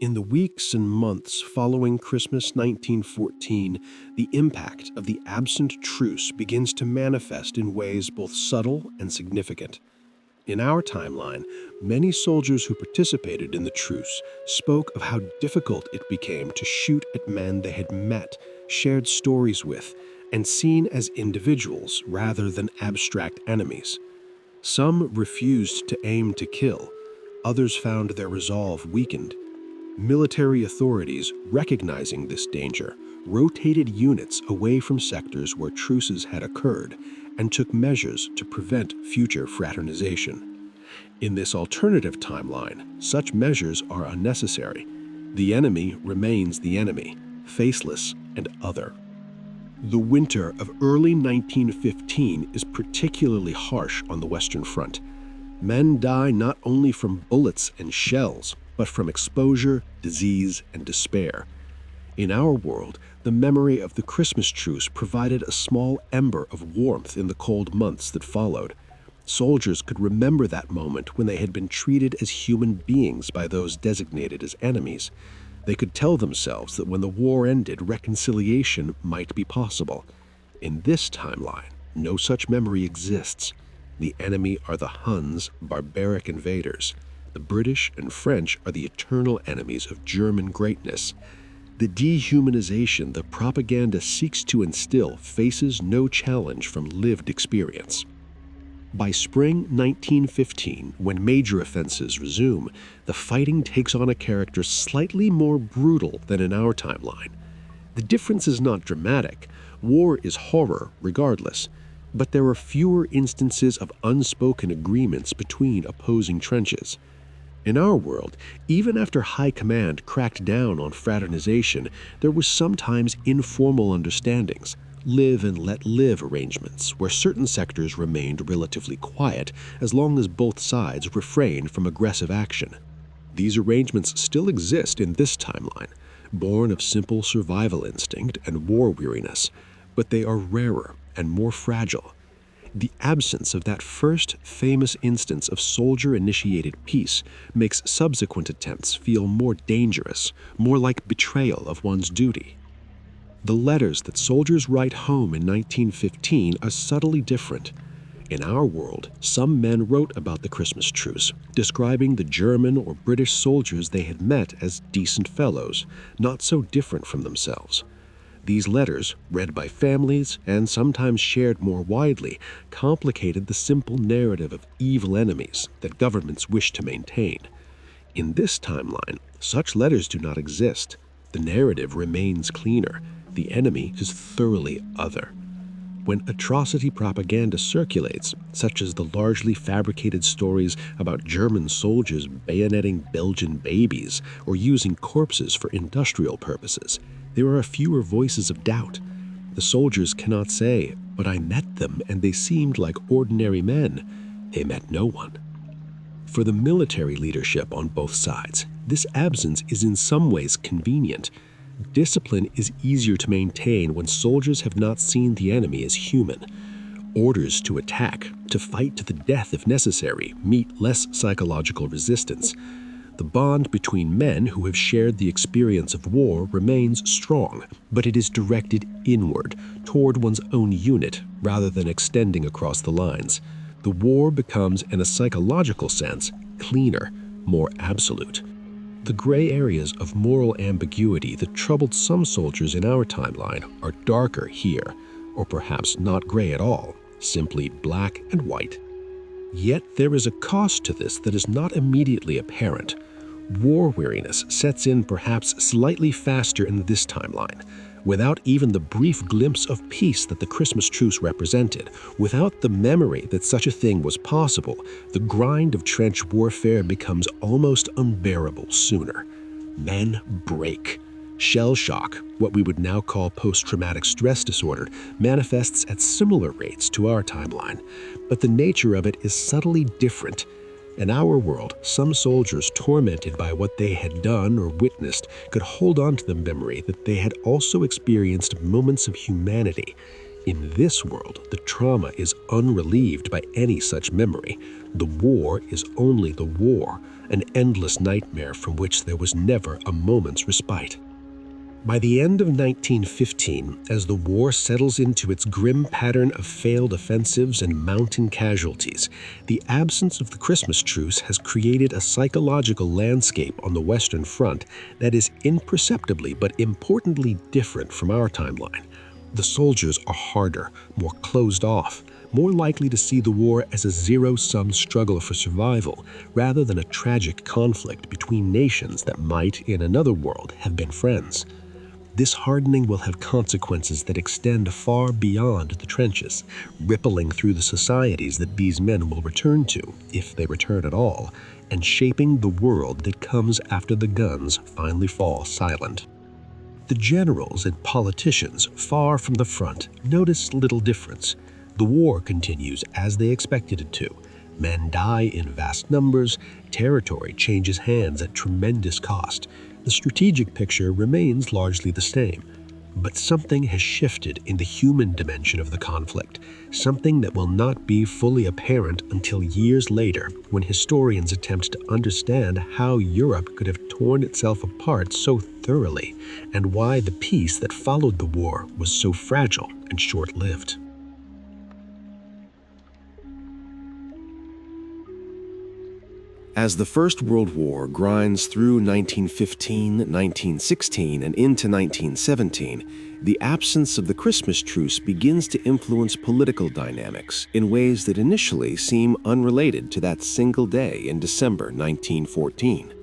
In the weeks and months following Christmas 1914, the impact of the absent truce begins to manifest in ways both subtle and significant. In our timeline, many soldiers who participated in the truce spoke of how difficult it became to shoot at men they had met, shared stories with, and seen as individuals rather than abstract enemies. Some refused to aim to kill, others found their resolve weakened. Military authorities, recognizing this danger, rotated units away from sectors where truces had occurred and took measures to prevent future fraternization. In this alternative timeline, such measures are unnecessary. The enemy remains the enemy, faceless and other. The winter of early 1915 is particularly harsh on the Western Front. Men die not only from bullets and shells, but from exposure, disease, and despair. In our world, the memory of the Christmas truce provided a small ember of warmth in the cold months that followed. Soldiers could remember that moment when they had been treated as human beings by those designated as enemies. They could tell themselves that when the war ended, reconciliation might be possible. In this timeline, no such memory exists. The enemy are the Huns, barbaric invaders. The British and French are the eternal enemies of German greatness. The dehumanization the propaganda seeks to instill faces no challenge from lived experience. By spring 1915, when major offensives resume, the fighting takes on a character slightly more brutal than in our timeline. The difference is not dramatic. War is horror regardless, but there are fewer instances of unspoken agreements between opposing trenches. In our world, even after high command cracked down on fraternization, there were sometimes informal understandings, live and let live arrangements, where certain sectors remained relatively quiet as long as both sides refrained from aggressive action. These arrangements still exist in this timeline, born of simple survival instinct and war weariness, but they are rarer and more fragile. The absence of that first famous instance of soldier-initiated peace makes subsequent attempts feel more dangerous, more like betrayal of one's duty. The letters that soldiers write home in 1915 are subtly different. In our world, some men wrote about the Christmas truce, describing the German or British soldiers they had met as decent fellows, not so different from themselves. These letters, read by families and sometimes shared more widely, complicated the simple narrative of evil enemies that governments wish to maintain. In this timeline, such letters do not exist. The narrative remains cleaner. The enemy is thoroughly other. When atrocity propaganda circulates, such as the largely fabricated stories about German soldiers bayoneting Belgian babies or using corpses for industrial purposes, there are fewer voices of doubt. The soldiers cannot say, "But I met them and they seemed like ordinary men." They met no one. For the military leadership on both sides, this absence is in some ways convenient. Discipline is easier to maintain when soldiers have not seen the enemy as human. Orders to attack, to fight to the death if necessary, meet less psychological resistance. The bond between men who have shared the experience of war remains strong, but it is directed inward, toward one's own unit, rather than extending across the lines. The war becomes, in a psychological sense, cleaner, more absolute. The gray areas of moral ambiguity that troubled some soldiers in our timeline are darker here, or perhaps not gray at all, simply black and white. Yet there is a cost to this that is not immediately apparent. War weariness sets in perhaps slightly faster in this timeline, without even the brief glimpse of peace that the Christmas truce represented, without the memory that such a thing was possible. The grind of trench warfare becomes almost unbearable sooner. Men break. Shell shock, what we would now call post-traumatic stress disorder, manifests at similar rates to our timeline, but the nature of it is subtly different. In our world, some soldiers tormented by what they had done or witnessed could hold on to the memory that they had also experienced moments of humanity. In this world, the trauma is unrelieved by any such memory. The war is only the war, an endless nightmare from which there was never a moment's respite. By the end of 1915, as the war settles into its grim pattern of failed offensives and mountain casualties, the absence of the Christmas truce has created a psychological landscape on the Western Front that is imperceptibly but importantly different from our timeline. The soldiers are harder, more closed off, more likely to see the war as a zero-sum struggle for survival rather than a tragic conflict between nations that might, in another world, have been friends. This hardening will have consequences that extend far beyond the trenches, rippling through the societies that these men will return to, if they return at all, and shaping the world that comes after the guns finally fall silent. The generals and politicians far from the front notice little difference. The war continues as they expected it to. Men die in vast numbers, territory changes hands at tremendous cost. The strategic picture remains largely the same. But something has shifted in the human dimension of the conflict, something that will not be fully apparent until years later when historians attempt to understand how Europe could have torn itself apart so thoroughly and why the peace that followed the war was so fragile and short-lived. As the First World War grinds through 1915, 1916, and into 1917, the absence of the Christmas truce begins to influence political dynamics in ways that initially seem unrelated to that single day in December 1914.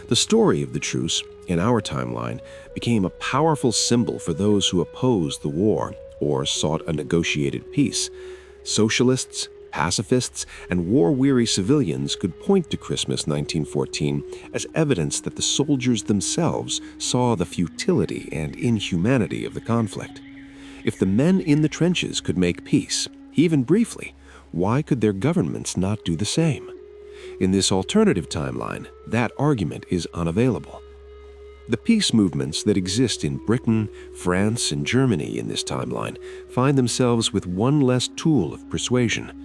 The story of the truce, in our timeline, became a powerful symbol for those who opposed the war or sought a negotiated peace. Socialists, pacifists, and war-weary civilians could point to Christmas 1914 as evidence that the soldiers themselves saw the futility and inhumanity of the conflict. If the men in the trenches could make peace, even briefly, why could their governments not do the same? In this alternative timeline, that argument is unavailable. The peace movements that exist in Britain, France, and Germany in this timeline find themselves with one less tool of persuasion.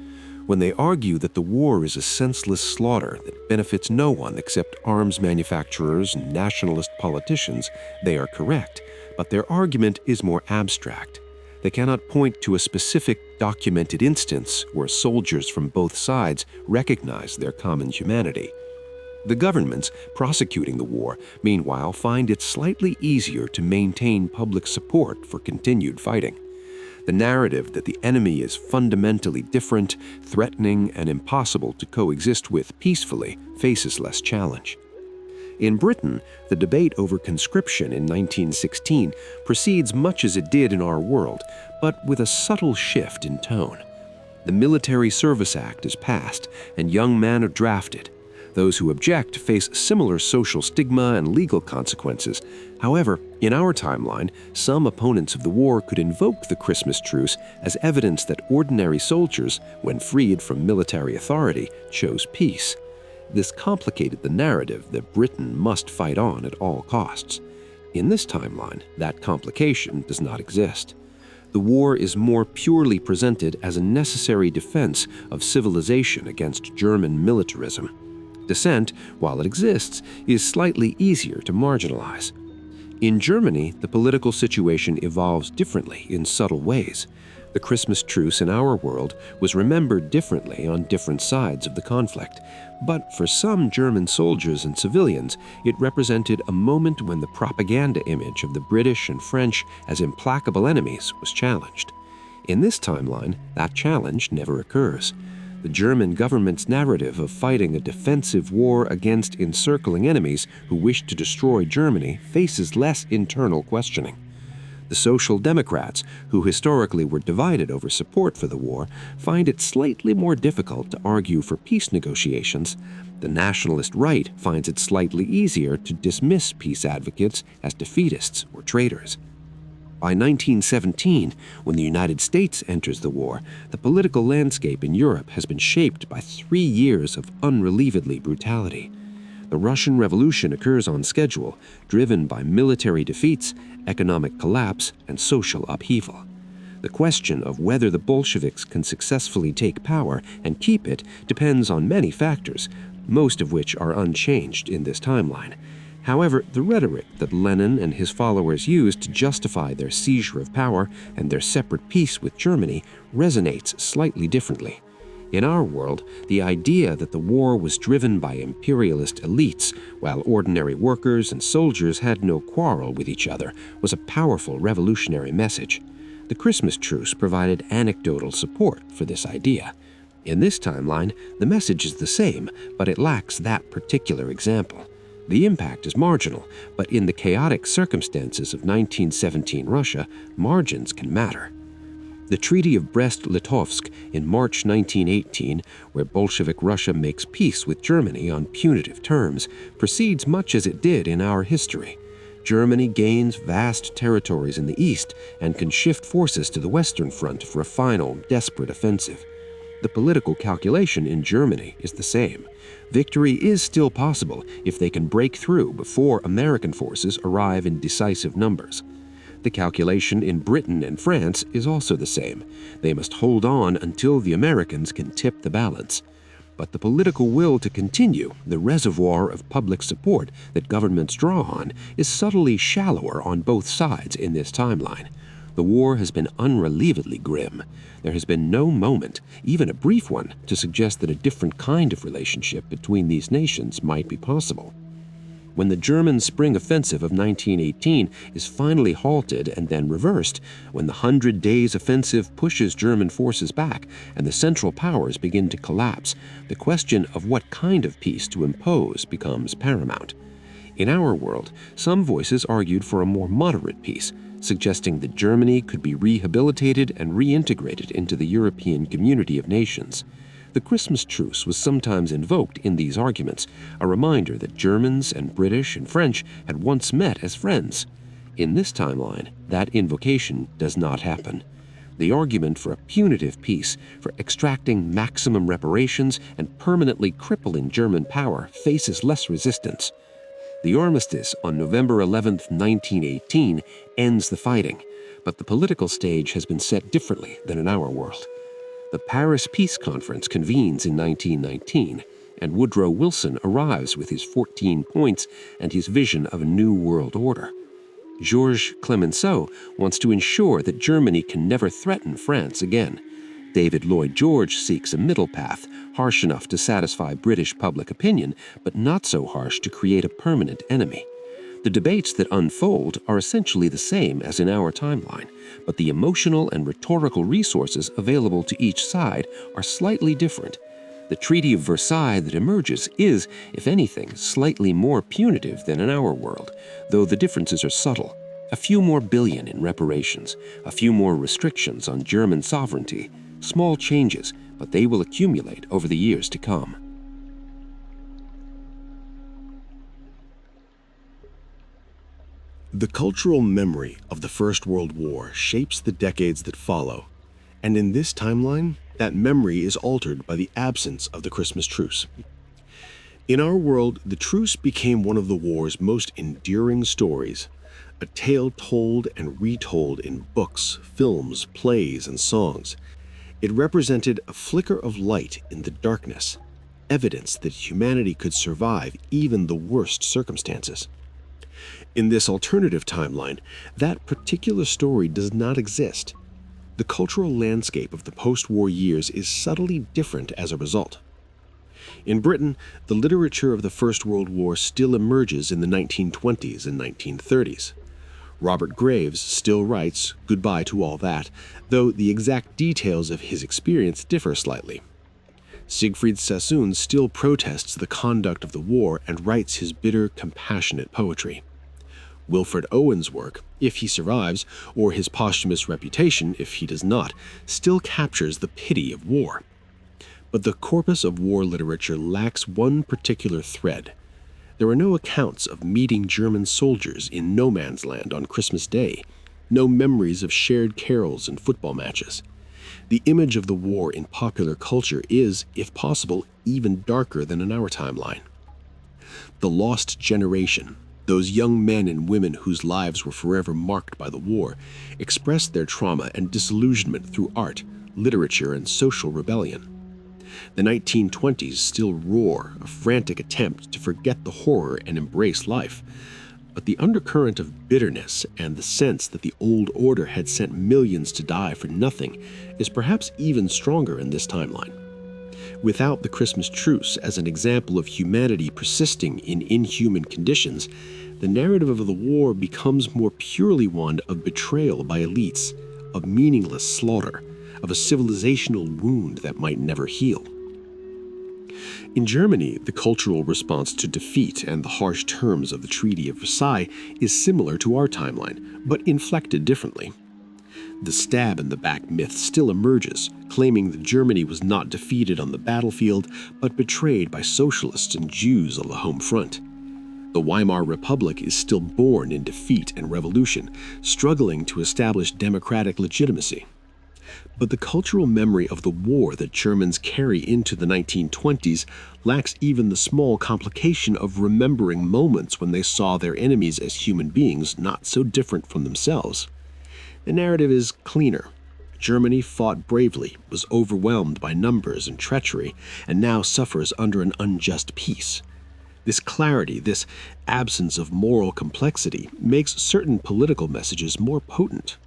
When they argue that the war is a senseless slaughter that benefits no one except arms manufacturers and nationalist politicians, they are correct, but their argument is more abstract. They cannot point to a specific documented instance where soldiers from both sides recognize their common humanity. The governments prosecuting the war, meanwhile, find it slightly easier to maintain public support for continued fighting. The narrative that the enemy is fundamentally different, threatening, and impossible to coexist with peacefully faces less challenge. In Britain, the debate over conscription in 1916 proceeds much as it did in our world, but with a subtle shift in tone. The Military Service Act is passed, and young men are drafted. Those who object face similar social stigma and legal consequences. However, in our timeline, some opponents of the war could invoke the Christmas truce as evidence that ordinary soldiers, when freed from military authority, chose peace. This complicated the narrative that Britain must fight on at all costs. In this timeline, that complication does not exist. The war is more purely presented as a necessary defense of civilization against German militarism. Dissent, while it exists, is slightly easier to marginalize. In Germany, the political situation evolves differently in subtle ways. The Christmas truce in our world was remembered differently on different sides of the conflict, but for some German soldiers and civilians, it represented a moment when the propaganda image of the British and French as implacable enemies was challenged. In this timeline, that challenge never occurs. The German government's narrative of fighting a defensive war against encircling enemies who wish to destroy Germany faces less internal questioning. The Social Democrats, who historically were divided over support for the war, find it slightly more difficult to argue for peace negotiations. The nationalist right finds it slightly easier to dismiss peace advocates as defeatists or traitors. By 1917, when the United States enters the war, the political landscape in Europe has been shaped by 3 years of unrelievedly brutality. The Russian Revolution occurs on schedule, driven by military defeats, economic collapse, and social upheaval. The question of whether the Bolsheviks can successfully take power and keep it depends on many factors, most of which are unchanged in this timeline. However, the rhetoric that Lenin and his followers used to justify their seizure of power and their separate peace with Germany resonates slightly differently. In our world, the idea that the war was driven by imperialist elites, while ordinary workers and soldiers had no quarrel with each other, was a powerful revolutionary message. The Christmas Truce provided anecdotal support for this idea. In this timeline, the message is the same, but it lacks that particular example. The impact is marginal, but in the chaotic circumstances of 1917 Russia, margins can matter. The Treaty of Brest-Litovsk in March 1918, where Bolshevik Russia makes peace with Germany on punitive terms, proceeds much as it did in our history. Germany gains vast territories in the east and can shift forces to the Western Front for a final, desperate offensive. The political calculation in Germany is the same. Victory is still possible if they can break through before American forces arrive in decisive numbers. The calculation in Britain and France is also the same. They must hold on until the Americans can tip the balance. But the political will to continue, the reservoir of public support that governments draw on, is subtly shallower on both sides in this timeline. The war has been unrelievedly grim. There has been no moment, even a brief one, to suggest that a different kind of relationship between these nations might be possible. When the German spring offensive of 1918 is finally halted and then reversed, when the 100 Days offensive pushes German forces back and the Central Powers begin to collapse, the question of what kind of peace to impose becomes paramount. In our world, some voices argued for a more moderate peace, suggesting that Germany could be rehabilitated and reintegrated into the European community of nations. The Christmas Truce was sometimes invoked in these arguments, a reminder that Germans and British and French had once met as friends. In this timeline, that invocation does not happen. The argument for a punitive peace, for extracting maximum reparations and permanently crippling German power, faces less resistance. The armistice on November 11, 1918, ends the fighting, but the political stage has been set differently than in our world. The Paris Peace Conference convenes in 1919, and Woodrow Wilson arrives with his 14 points and his vision of a new world order. Georges Clemenceau wants to ensure that Germany can never threaten France again. David Lloyd George seeks a middle path, harsh enough to satisfy British public opinion, but not so harsh to create a permanent enemy. The debates that unfold are essentially the same as in our timeline, but the emotional and rhetorical resources available to each side are slightly different. The Treaty of Versailles that emerges is, if anything, slightly more punitive than in our world, though the differences are subtle. A few more billion in reparations, a few more restrictions on German sovereignty. Small changes, but they will accumulate over the years to come. The cultural memory of the First World War shapes the decades that follow, and in this timeline, that memory is altered by the absence of the Christmas Truce. In our world, the truce became one of the war's most enduring stories, a tale told and retold in books, films, plays, and songs. It represented a flicker of light in the darkness, evidence that humanity could survive even the worst circumstances. In this alternative timeline, that particular story does not exist. The cultural landscape of the post-war years is subtly different as a result. In Britain, the literature of the First World War still emerges in the 1920s and 1930s. Robert Graves still writes Goodbye to All That, though the exact details of his experience differ slightly. Siegfried Sassoon still protests the conduct of the war and writes his bitter, compassionate poetry. Wilfred Owen's work, if he survives, or his posthumous reputation, if he does not, still captures the pity of war. But the corpus of war literature lacks one particular thread. There are no accounts of meeting German soldiers in no man's land on Christmas Day, no memories of shared carols and football matches. The image of the war in popular culture is, if possible, even darker than in our timeline. The lost generation, Those young men and women whose lives were forever marked by the war expressed their trauma and disillusionment through art, literature, and social rebellion. The 1920s still roar, a frantic attempt to forget the horror and embrace life. But the undercurrent of bitterness and the sense that the old order had sent millions to die for nothing is perhaps even stronger in this timeline. Without the Christmas Truce as an example of humanity persisting in inhuman conditions, the narrative of the war becomes more purely one of betrayal by elites, of meaningless slaughter, of a civilizational wound that might never heal. In Germany, the cultural response to defeat and the harsh terms of the Treaty of Versailles is similar to our timeline, but inflected differently. The stab-in-the-back myth still emerges, claiming that Germany was not defeated on the battlefield, but betrayed by socialists and Jews on the home front. The Weimar Republic is still born in defeat and revolution, struggling to establish democratic legitimacy. But the cultural memory of the war that Germans carry into the 1920s lacks even the small complication of remembering moments when they saw their enemies as human beings not so different from themselves. The narrative is cleaner. Germany fought bravely, was overwhelmed by numbers and treachery, and now suffers under an unjust peace. This clarity, this absence of moral complexity, makes certain political messages more potent.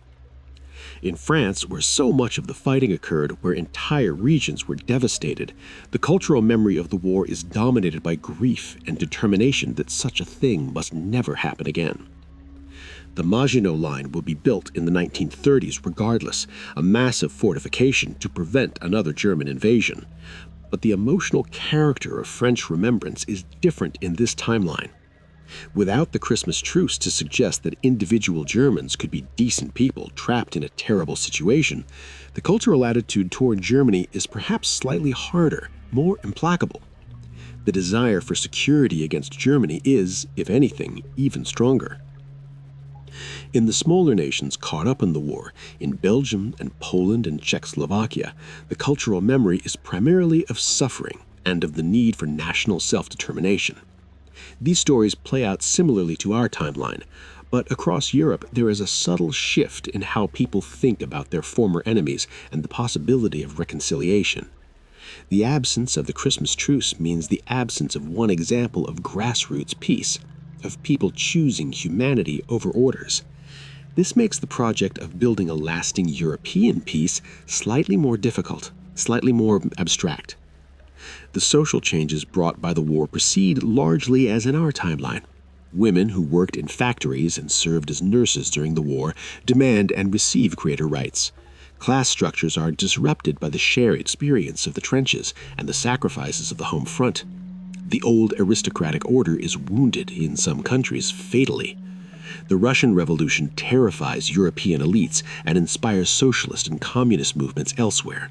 In France, where so much of the fighting occurred, where entire regions were devastated, the cultural memory of the war is dominated by grief and determination that such a thing must never happen again. The Maginot Line will be built in the 1930s regardless, a massive fortification to prevent another German invasion. But the emotional character of French remembrance is different in this timeline. Without the Christmas Truce to suggest that individual Germans could be decent people trapped in a terrible situation, the cultural attitude toward Germany is perhaps slightly harder, more implacable. The desire for security against Germany is, if anything, even stronger. In the smaller nations caught up in the war, in Belgium and Poland and Czechoslovakia, the cultural memory is primarily of suffering and of the need for national self-determination. These stories play out similarly to our timeline, but across Europe there is a subtle shift in how people think about their former enemies and the possibility of reconciliation. The absence of the Christmas Truce means the absence of one example of grassroots peace, of people choosing humanity over orders. This makes the project of building a lasting European peace slightly more difficult, slightly more abstract. The social changes brought by the war proceed largely as in our timeline. Women who worked in factories and served as nurses during the war demand and receive greater rights. Class structures are disrupted by the shared experience of the trenches and the sacrifices of the home front. The old aristocratic order is wounded in some countries fatally. The Russian Revolution terrifies European elites and inspires socialist and communist movements elsewhere.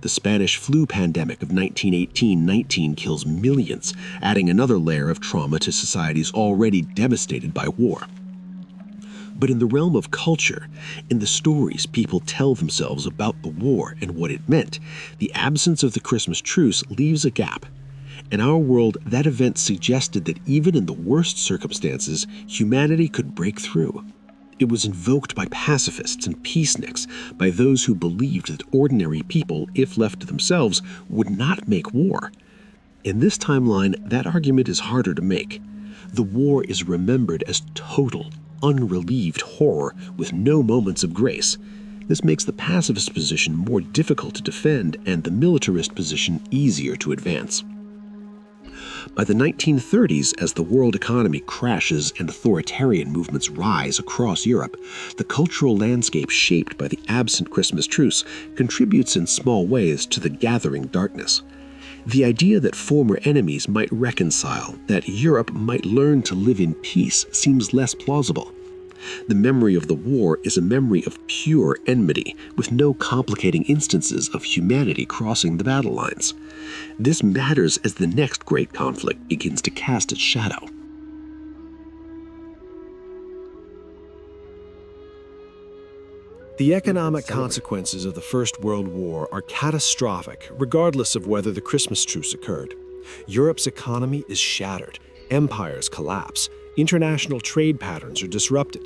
The Spanish flu pandemic of 1918-19 kills millions, adding another layer of trauma to societies already devastated by war. But in the realm of culture, in the stories people tell themselves about the war and what it meant, the absence of the Christmas Truce leaves a gap. In our world, that event suggested that even in the worst circumstances, humanity could break through. It was invoked by pacifists and peaceniks, by those who believed that ordinary people, if left to themselves, would not make war. In this timeline, that argument is harder to make. The war is remembered as total, unrelieved horror with no moments of grace. This makes the pacifist position more difficult to defend and the militarist position easier to advance. By the 1930s, as the world economy crashes and authoritarian movements rise across Europe, the cultural landscape shaped by the absent Christmas Truce contributes in small ways to the gathering darkness. The idea that former enemies might reconcile, that Europe might learn to live in peace, seems less plausible. The memory of the war is a memory of pure enmity, with no complicating instances of humanity crossing the battle lines. This matters as the next great conflict begins to cast its shadow. The economic consequences of the First World War are catastrophic, regardless of whether the Christmas Truce occurred. Europe's economy is shattered, empires collapse, International trade patterns are disrupted.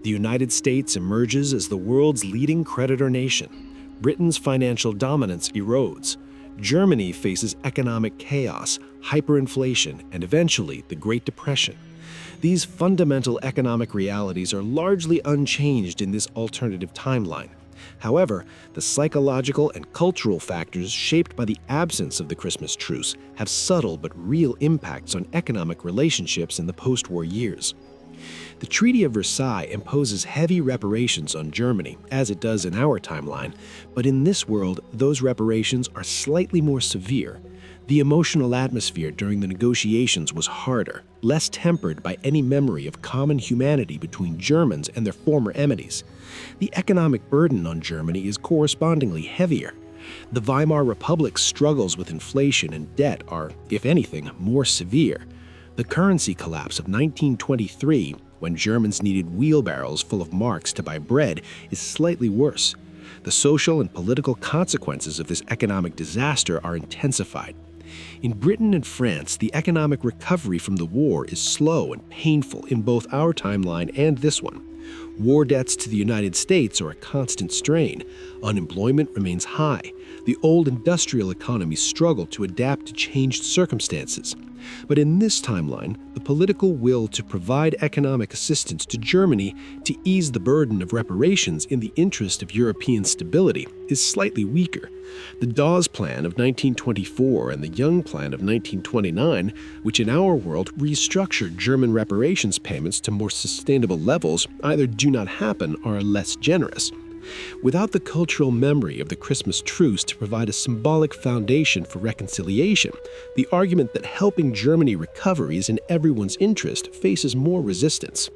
The United States emerges as the world's leading creditor nation. Britain's financial dominance erodes. Germany faces economic chaos, hyperinflation, and eventually the Great Depression. These fundamental economic realities are largely unchanged in this alternative timeline. However, the psychological and cultural factors shaped by the absence of the Christmas Truce have subtle but real impacts on economic relationships in the post-war years. The Treaty of Versailles imposes heavy reparations on Germany, as it does in our timeline, but in this world, those reparations are slightly more severe. The emotional atmosphere during the negotiations was harder, less tempered by any memory of common humanity between Germans and their former enemies. The economic burden on Germany is correspondingly heavier. The Weimar Republic's struggles with inflation and debt are, if anything, more severe. The currency collapse of 1923, when Germans needed wheelbarrows full of marks to buy bread, is slightly worse. The social and political consequences of this economic disaster are intensified. In Britain and France, the economic recovery from the war is slow and painful in both our timeline and this one. War debts to the United States are a constant strain. Unemployment remains high. The old industrial economies struggle to adapt to changed circumstances. But in this timeline, the political will to provide economic assistance to Germany to ease the burden of reparations in the interest of European stability is slightly weaker. The Dawes Plan of 1924 and the Young Plan of 1929, which in our world restructured German reparations payments to more sustainable levels, either do not happen or are less generous. Without the cultural memory of the Christmas Truce to provide a symbolic foundation for reconciliation, the argument that helping Germany recover is in everyone's interest faces more resistance.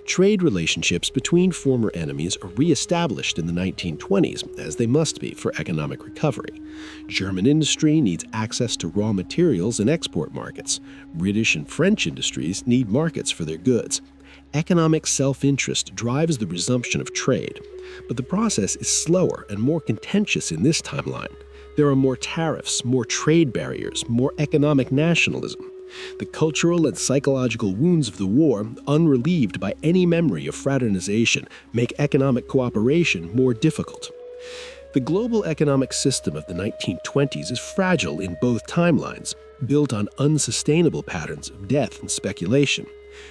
Trade relationships between former enemies are re-established in the 1920s, as they must be for economic recovery. German industry needs access to raw materials and export markets. British and French industries need markets for their goods. Economic self-interest drives the resumption of trade, but the process is slower and more contentious in this timeline. There are more tariffs, more trade barriers, more economic nationalism. The cultural and psychological wounds of the war, unrelieved by any memory of fraternization, make economic cooperation more difficult. The global economic system of the 1920s is fragile in both timelines, built on unsustainable patterns of death and speculation.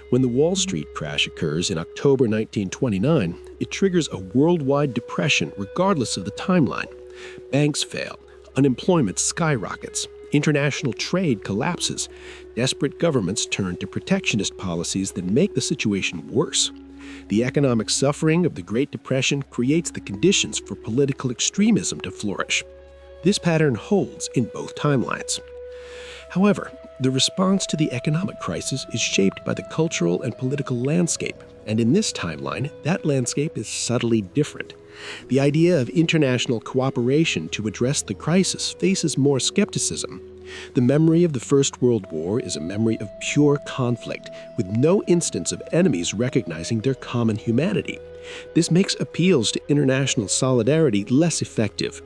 When the Wall Street crash occurs in October 1929, it triggers a worldwide depression regardless of the timeline. Banks fail, unemployment skyrockets, international trade collapses, desperate governments turn to protectionist policies that make the situation worse. The economic suffering of the Great Depression creates the conditions for political extremism to flourish. This pattern holds in both timelines. However, the response to the economic crisis is shaped by the cultural and political landscape, and in this timeline, that landscape is subtly different. The idea of international cooperation to address the crisis faces more skepticism. The memory of the First World War is a memory of pure conflict, with no instance of enemies recognizing their common humanity. This makes appeals to international solidarity less effective.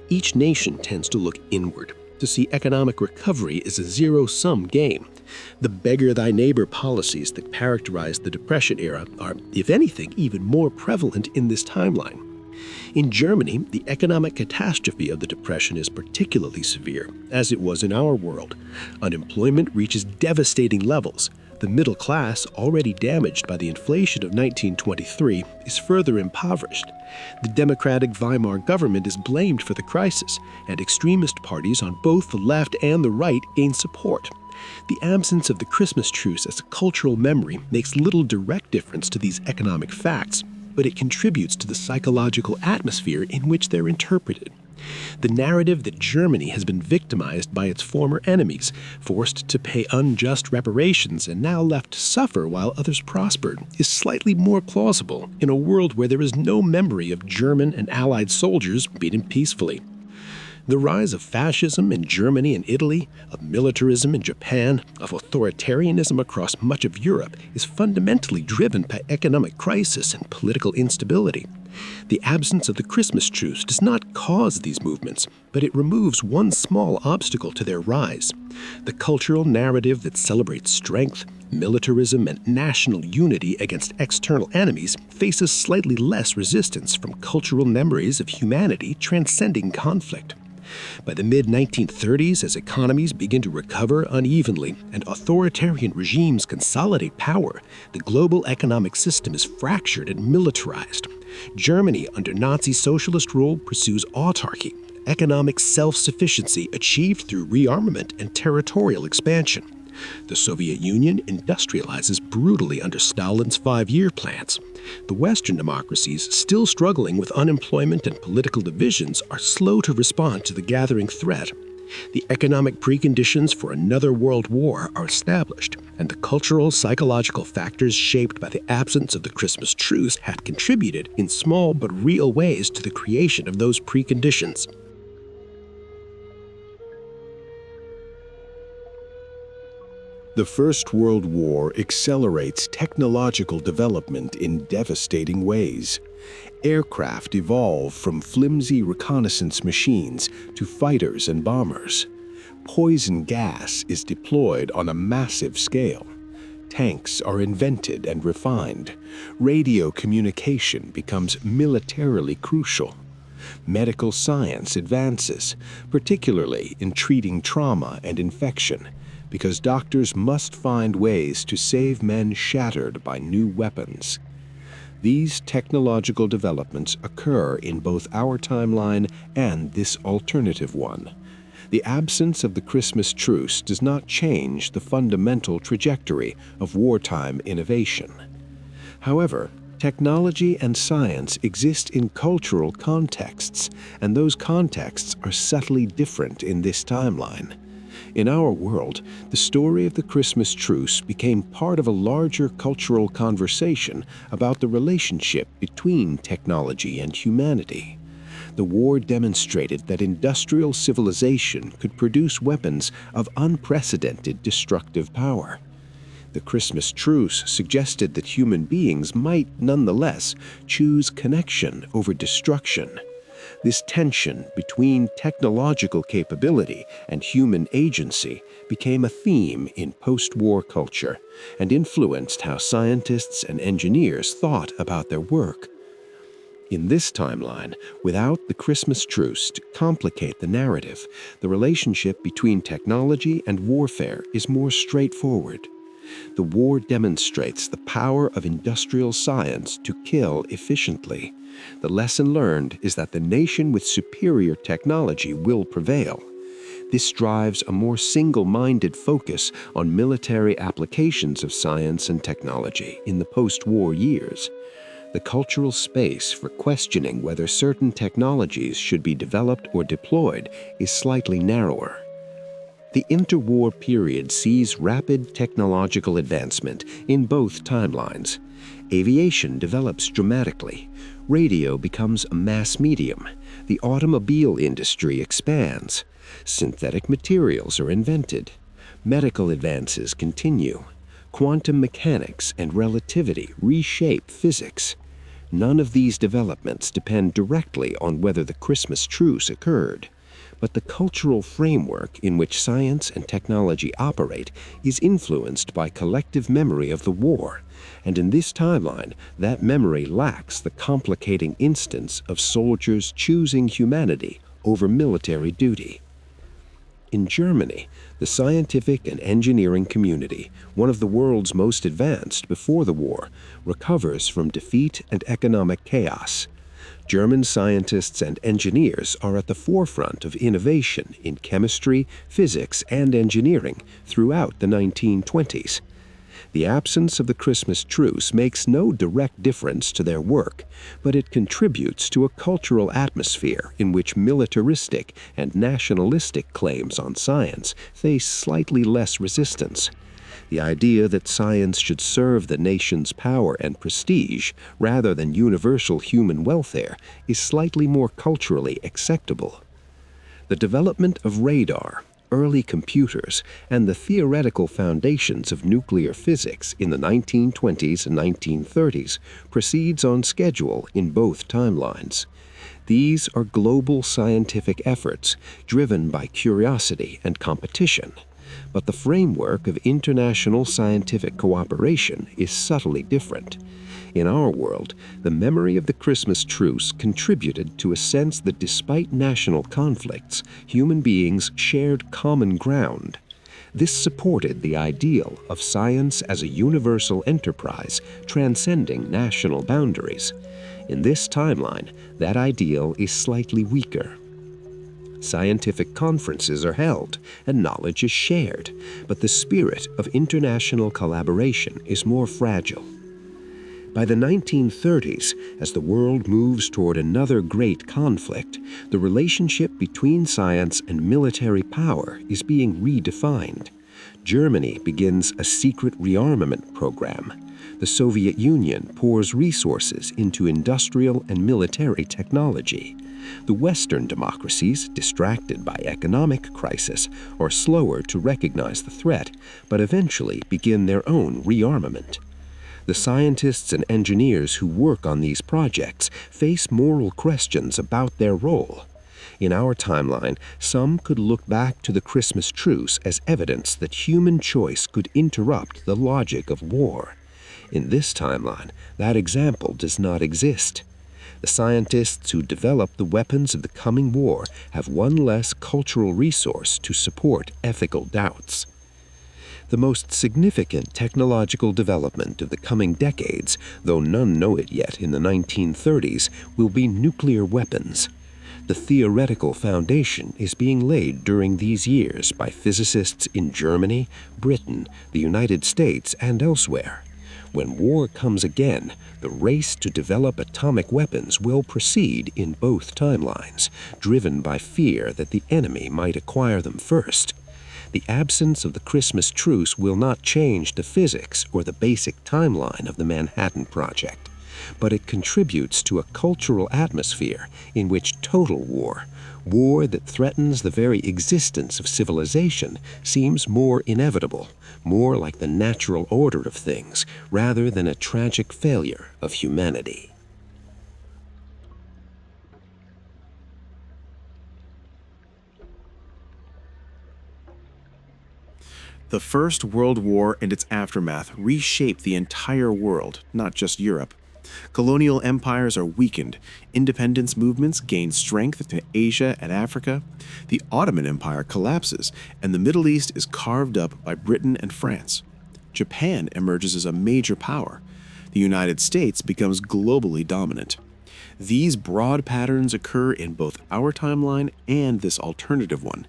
Each nation tends to look inward, to see economic recovery as a zero-sum game. The beggar-thy-neighbor policies that characterized the Depression era are, if anything, even more prevalent in this timeline. In Germany, the economic catastrophe of the Depression is particularly severe, as it was in our world. Unemployment reaches devastating levels. The middle class, already damaged by the inflation of 1923, is further impoverished. The democratic Weimar government is blamed for the crisis, and extremist parties on both the left and the right gain support. The absence of the Christmas Truce as a cultural memory makes little direct difference to these economic facts, but it contributes to the psychological atmosphere in which they're interpreted. The narrative that Germany has been victimized by its former enemies, forced to pay unjust reparations and now left to suffer while others prospered, is slightly more plausible in a world where there is no memory of German and Allied soldiers beaten peacefully. The rise of fascism in Germany and Italy, of militarism in Japan, of authoritarianism across much of Europe is fundamentally driven by economic crisis and political instability. The absence of the Christmas truce does not cause these movements, but it removes one small obstacle to their rise. The cultural narrative that celebrates strength, militarism, and national unity against external enemies faces slightly less resistance from cultural memories of humanity transcending conflict. By the mid-1930s, as economies begin to recover unevenly and authoritarian regimes consolidate power, the global economic system is fractured and militarized. Germany, under Nazi socialist rule, pursues autarky, economic self-sufficiency achieved through rearmament and territorial expansion. The Soviet Union industrializes brutally under Stalin's 5-year plans. The Western democracies, still struggling with unemployment and political divisions, are slow to respond to the gathering threat. The economic preconditions for another world war are established, and the cultural, psychological factors shaped by the absence of the Christmas truce had contributed in small but real ways to the creation of those preconditions. The First World War accelerates technological development in devastating ways. Aircraft evolve from flimsy reconnaissance machines to fighters and bombers. Poison gas is deployed on a massive scale. Tanks are invented and refined. Radio communication becomes militarily crucial. Medical science advances, particularly in treating trauma and infection, because doctors must find ways to save men shattered by new weapons. These technological developments occur in both our timeline and this alternative one. The absence of the Christmas truce does not change the fundamental trajectory of wartime innovation. However, technology and science exist in cultural contexts, and those contexts are subtly different in this timeline. In our world, the story of the Christmas truce became part of a larger cultural conversation about the relationship between technology and humanity. The war demonstrated that industrial civilization could produce weapons of unprecedented destructive power. The Christmas truce suggested that human beings might nonetheless choose connection over destruction. This tension between technological capability and human agency became a theme in post-war culture and influenced how scientists and engineers thought about their work. In this timeline, without the Christmas truce to complicate the narrative, the relationship between technology and warfare is more straightforward. The war demonstrates the power of industrial science to kill efficiently. The lesson learned is that the nation with superior technology will prevail. This drives a more single-minded focus on military applications of science and technology in the post-war years. The cultural space for questioning whether certain technologies should be developed or deployed is slightly narrower. The interwar period sees rapid technological advancement in both timelines. Aviation develops dramatically. Radio becomes a mass medium. The automobile industry expands. Synthetic materials are invented. Medical advances continue. Quantum mechanics and relativity reshape physics. None of these developments depend directly on whether the Christmas truce occurred. But the cultural framework in which science and technology operate is influenced by collective memory of the war, and in this timeline, that memory lacks the complicating instance of soldiers choosing humanity over military duty. In Germany, the scientific and engineering community, one of the world's most advanced before the war, recovers from defeat and economic chaos. German scientists and engineers are at the forefront of innovation in chemistry, physics, and engineering throughout the 1920s. The absence of the Christmas truce makes no direct difference to their work, but it contributes to a cultural atmosphere in which militaristic and nationalistic claims on science face slightly less resistance. The idea that science should serve the nation's power and prestige rather than universal human welfare is slightly more culturally acceptable. The development of radar, early computers, and the theoretical foundations of nuclear physics in the 1920s and 1930s proceeds on schedule in both timelines. These are global scientific efforts driven by curiosity and competition. But the framework of international scientific cooperation is subtly different. In our world, the memory of the Christmas truce contributed to a sense that despite national conflicts, human beings shared common ground. This supported the ideal of science as a universal enterprise transcending national boundaries. In this timeline, that ideal is slightly weaker. Scientific conferences are held and knowledge is shared, but the spirit of international collaboration is more fragile. By the 1930s, as the world moves toward another great conflict, the relationship between science and military power is being redefined. Germany begins a secret rearmament program. The Soviet Union pours resources into industrial and military technology. The Western democracies, distracted by economic crisis, are slower to recognize the threat, but eventually begin their own rearmament. The scientists and engineers who work on these projects face moral questions about their role. In our timeline, some could look back to the Christmas truce as evidence that human choice could interrupt the logic of war. In this timeline, that example does not exist. The scientists who develop the weapons of the coming war have one less cultural resource to support ethical doubts. The most significant technological development of the coming decades, though none know it yet in the 1930s, will be nuclear weapons. The theoretical foundation is being laid during these years by physicists in Germany, Britain, the United States, and elsewhere. When war comes again, the race to develop atomic weapons will proceed in both timelines, driven by fear that the enemy might acquire them first. The absence of the Christmas truce will not change the physics or the basic timeline of the Manhattan Project, but it contributes to a cultural atmosphere in which total war, war that threatens the very existence of civilization, seems more inevitable, more like the natural order of things, rather than a tragic failure of humanity. The First World War and its aftermath reshaped the entire world, not just Europe. Colonial empires are weakened, independence movements gain strength in Asia and Africa, the Ottoman Empire collapses, and the Middle East is carved up by Britain and France. Japan emerges as a major power. The United States becomes globally dominant. These broad patterns occur in both our timeline and this alternative one.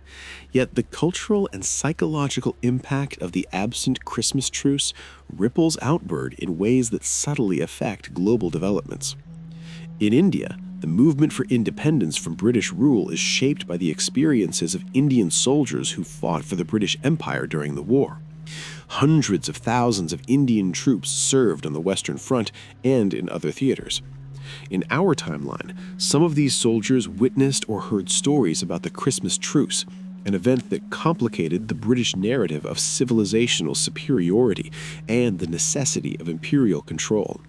Yet the cultural and psychological impact of the absent Christmas truce ripples outward in ways that subtly affect global developments. In India, the movement for independence from British rule is shaped by the experiences of Indian soldiers who fought for the British Empire during the war. Hundreds of thousands of Indian troops served on the Western Front and in other theaters. In our timeline, some of these soldiers witnessed or heard stories about the Christmas Truce, an event that complicated the British narrative of civilizational superiority and the necessity of imperial control.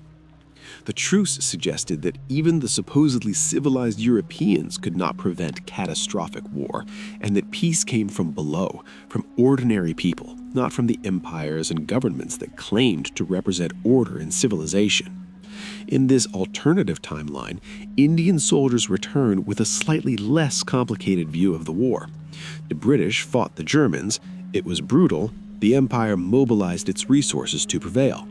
The truce suggested that even the supposedly civilized Europeans could not prevent catastrophic war, and that peace came from below, from ordinary people, not from the empires and governments that claimed to represent order and civilization. In this alternative timeline, Indian soldiers return with a slightly less complicated view of the war. The British fought the Germans, it was brutal, the empire mobilized its resources to prevail.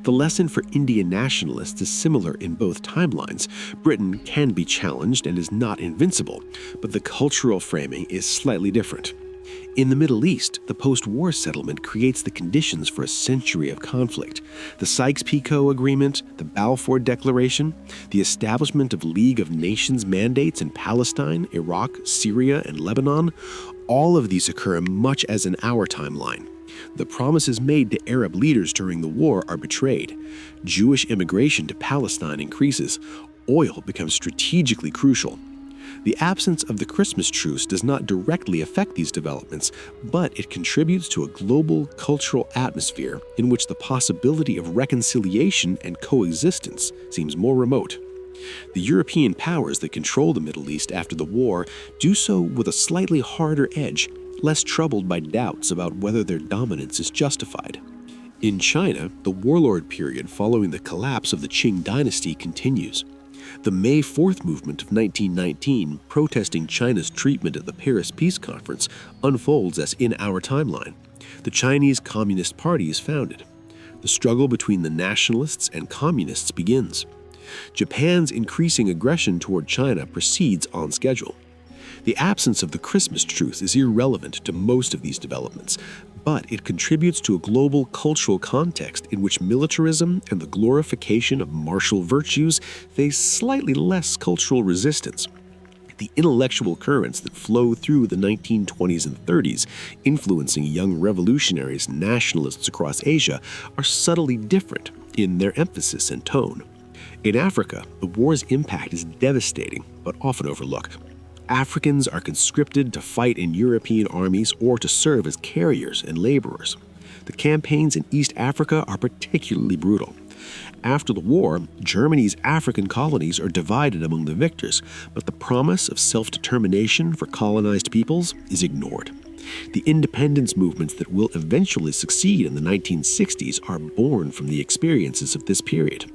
The lesson for Indian nationalists is similar in both timelines. Britain can be challenged and is not invincible, but the cultural framing is slightly different. In the Middle East, the post-war settlement creates the conditions for a century of conflict. The Sykes-Picot Agreement, the Balfour Declaration, the establishment of League of Nations mandates in Palestine, Iraq, Syria, and Lebanon, all of these occur much as in our timeline. The promises made to Arab leaders during the war are betrayed. Jewish immigration to Palestine increases. Oil becomes strategically crucial. The absence of the Christmas truce does not directly affect these developments, but it contributes to a global cultural atmosphere in which the possibility of reconciliation and coexistence seems more remote. The European powers that control the Middle East after the war do so with a slightly harder edge, less troubled by doubts about whether their dominance is justified. In China, the warlord period following the collapse of the Qing dynasty continues. The May 4th movement of 1919, protesting China's treatment at the Paris Peace Conference, unfolds as in our timeline. The Chinese Communist Party is founded. The struggle between the nationalists and communists begins. Japan's increasing aggression toward China proceeds on schedule. The absence of the Christmas truce is irrelevant to most of these developments, but it contributes to a global cultural context in which militarism and the glorification of martial virtues face slightly less cultural resistance. The intellectual currents that flow through the 1920s and 30s, influencing young revolutionaries and nationalists across Asia, are subtly different in their emphasis and tone. In Africa, the war's impact is devastating, but often overlooked. Africans are conscripted to fight in European armies or to serve as carriers and laborers. The campaigns in East Africa are particularly brutal. After the war, Germany's African colonies are divided among the victors, but the promise of self-determination for colonized peoples is ignored. The independence movements that will eventually succeed in the 1960s are born from the experiences of this period.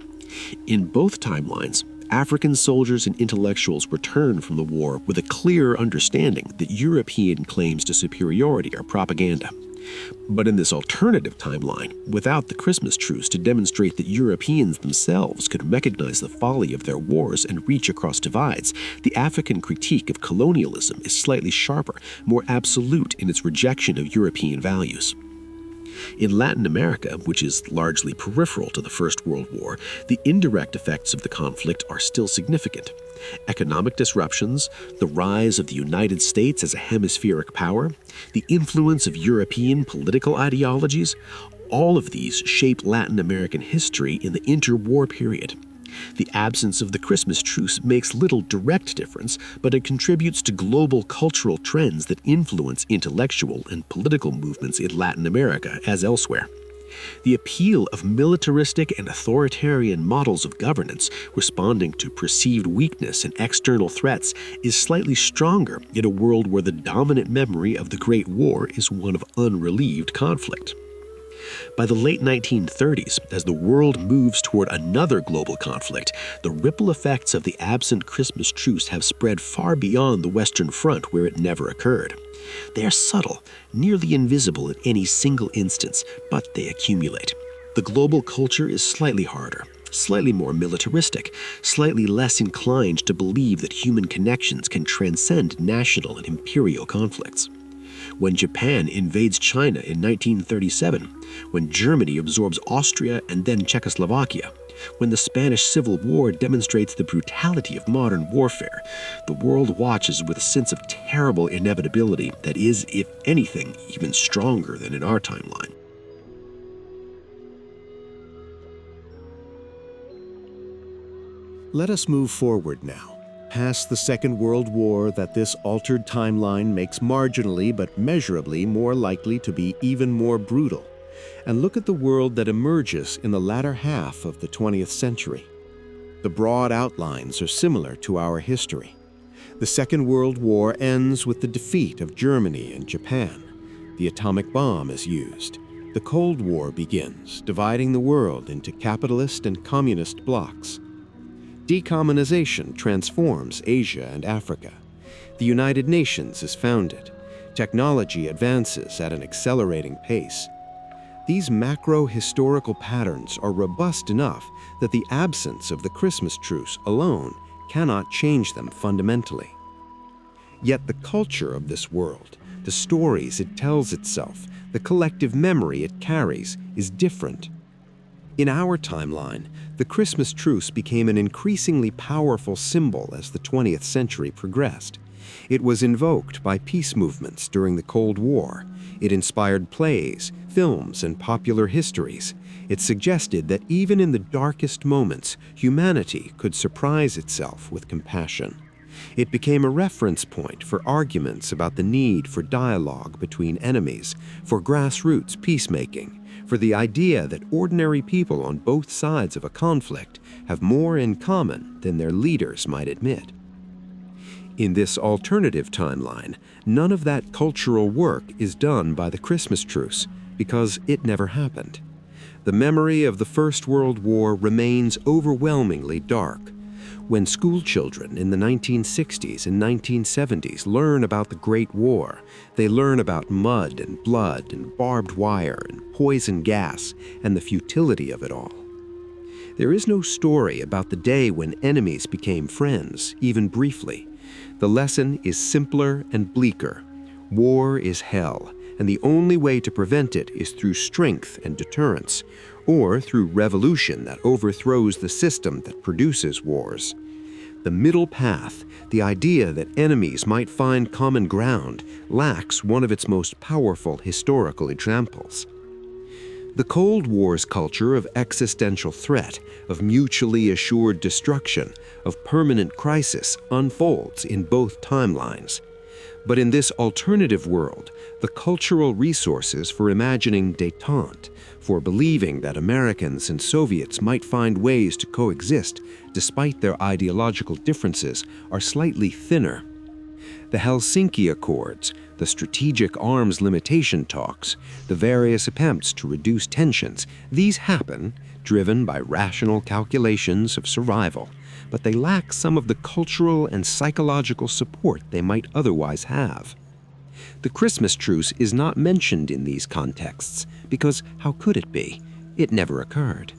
In both timelines, African soldiers and intellectuals return from the war with a clear understanding that European claims to superiority are propaganda. But in this alternative timeline, without the Christmas truce to demonstrate that Europeans themselves could recognize the folly of their wars and reach across divides, the African critique of colonialism is slightly sharper, more absolute in its rejection of European values. In Latin America, which is largely peripheral to the First World War, the indirect effects of the conflict are still significant. Economic disruptions, the rise of the United States as a hemispheric power, the influence of European political ideologies, all of these shape Latin American history in the interwar period. The absence of the Christmas truce makes little direct difference, but it contributes to global cultural trends that influence intellectual and political movements in Latin America as elsewhere. The appeal of militaristic and authoritarian models of governance responding to perceived weakness and external threats is slightly stronger in a world where the dominant memory of the Great War is one of unrelieved conflict. By the late 1930s, as the world moves toward another global conflict, the ripple effects of the absent Christmas truce have spread far beyond the Western Front where it never occurred. They are subtle, nearly invisible in any single instance, but they accumulate. The global culture is slightly harder, slightly more militaristic, slightly less inclined to believe that human connections can transcend national and imperial conflicts. When Japan invades China in 1937, when Germany absorbs Austria and then Czechoslovakia, when the Spanish Civil War demonstrates the brutality of modern warfare, the world watches with a sense of terrible inevitability that is, if anything, even stronger than in our timeline. Let us move forward now, past the Second World War that this altered timeline makes marginally but measurably more likely to be even more brutal, and look at the world that emerges in the latter half of the 20th century. The broad outlines are similar to our history. The Second World War ends with the defeat of Germany and Japan. The atomic bomb is used. The Cold War begins, dividing the world into capitalist and communist blocs. Decommunization transforms Asia and Africa. The United Nations is founded. Technology advances at an accelerating pace. These macro-historical patterns are robust enough that the absence of the Christmas truce alone cannot change them fundamentally. Yet the culture of this world, the stories it tells itself, the collective memory it carries, is different. In our timeline, the Christmas truce became an increasingly powerful symbol as the 20th century progressed. It was invoked by peace movements during the Cold War. It inspired plays, films, and popular histories. It suggested that even in the darkest moments, humanity could surprise itself with compassion. It became a reference point for arguments about the need for dialogue between enemies, for grassroots peacemaking, for the idea that ordinary people on both sides of a conflict have more in common than their leaders might admit. In this alternative timeline, none of that cultural work is done by the Christmas Truce because it never happened. The memory of the First World War remains overwhelmingly dark. When school children in the 1960s and 1970s learn about the Great War, they learn about mud and blood and barbed wire and poison gas and the futility of it all. There is no story about the day when enemies became friends, even briefly. The lesson is simpler and bleaker. War is hell, and the only way to prevent it is through strength and deterrence, or through revolution that overthrows the system that produces wars. The middle path, the idea that enemies might find common ground, lacks one of its most powerful historical examples. The Cold War's culture of existential threat, of mutually assured destruction, of permanent crisis unfolds in both timelines. But in this alternative world, the cultural resources for imagining détente, for believing that Americans and Soviets might find ways to coexist despite their ideological differences, are slightly thinner. The Helsinki Accords, the strategic arms limitation talks, the various attempts to reduce tensions, these happen, driven by rational calculations of survival, but they lack some of the cultural and psychological support they might otherwise have. The Christmas Truce is not mentioned in these contexts, because how could it be? It never occurred.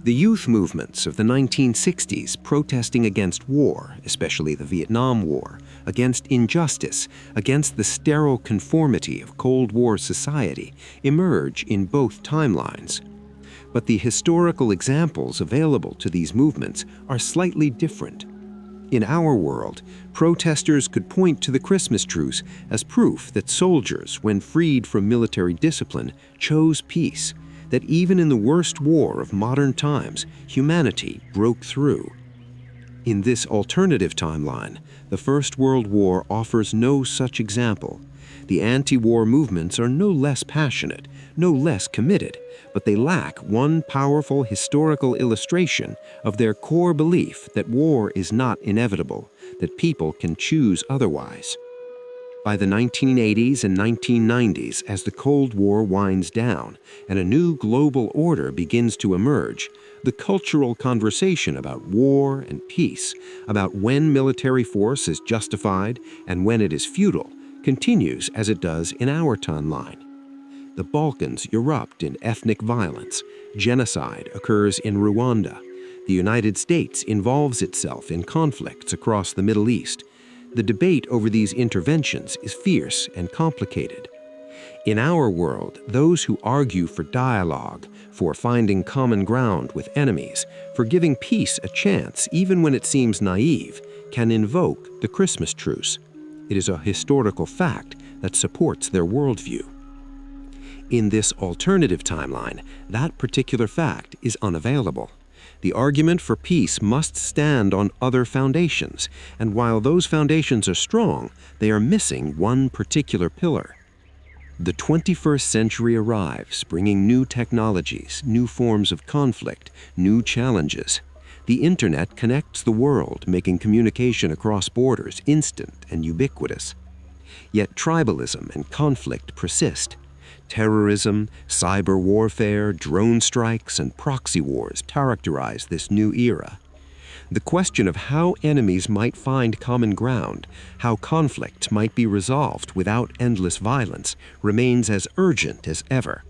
The youth movements of the 1960s protesting against war, especially the Vietnam War, against injustice, against the sterile conformity of Cold War society, emerge in both timelines. But the historical examples available to these movements are slightly different. In our world, protesters could point to the Christmas Truce as proof that soldiers, when freed from military discipline, chose peace, that even in the worst war of modern times, humanity broke through. In this alternative timeline, the First World War offers no such example. The anti-war movements are no less passionate, no less committed, but they lack one powerful historical illustration of their core belief that war is not inevitable, that people can choose otherwise. By the 1980s and 1990s, as the Cold War winds down and a new global order begins to emerge, the cultural conversation about war and peace, about when military force is justified and when it is futile, continues as it does in our timeline. The Balkans erupt in ethnic violence. Genocide occurs in Rwanda. The United States involves itself in conflicts across the Middle East. The debate over these interventions is fierce and complicated. In our world, those who argue for dialogue, for finding common ground with enemies, for giving peace a chance even when it seems naive, can invoke the Christmas Truce. It is a historical fact that supports their worldview. In this alternative timeline, that particular fact is unavailable. The argument for peace must stand on other foundations, and while those foundations are strong, they are missing one particular pillar. The 21st century arrives, bringing new technologies, new forms of conflict, new challenges. The Internet connects the world, making communication across borders instant and ubiquitous. Yet tribalism and conflict persist. Terrorism, cyber warfare, drone strikes, and proxy wars characterize this new era. The question of how enemies might find common ground, how conflict might be resolved without endless violence, remains as urgent as ever.